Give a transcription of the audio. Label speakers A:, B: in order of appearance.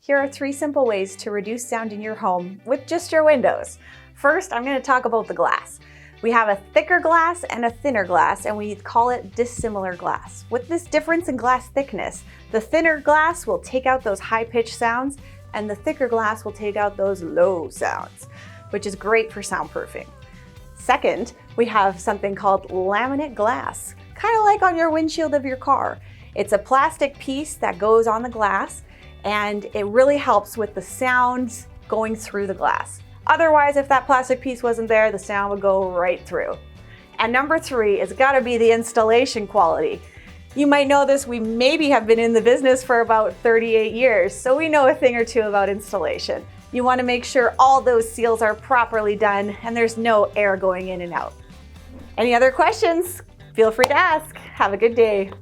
A: Here are 3 simple ways to reduce sound in your home with just your windows. First, I'm going to talk about the glass. We have a thicker glass and a thinner glass, and we call it dissimilar glass. With this difference in glass thickness, the thinner glass will take out those high-pitched sounds, and the thicker glass will take out those low sounds, which is great for soundproofing. Second, we have something called laminate glass, kind of like on your windshield of your car. It's a plastic piece that goes on the glass, and it really helps with the sounds going through the glass. Otherwise, if that plastic piece wasn't there, the sound would go right through. And number 3 is gotta be the installation quality. You might know this, we maybe have been in the business for about 38 years, so we know a thing or two about installation. You wanna make sure all those seals are properly done and there's no air going in and out. Any other questions? Feel free to ask. Have a good day.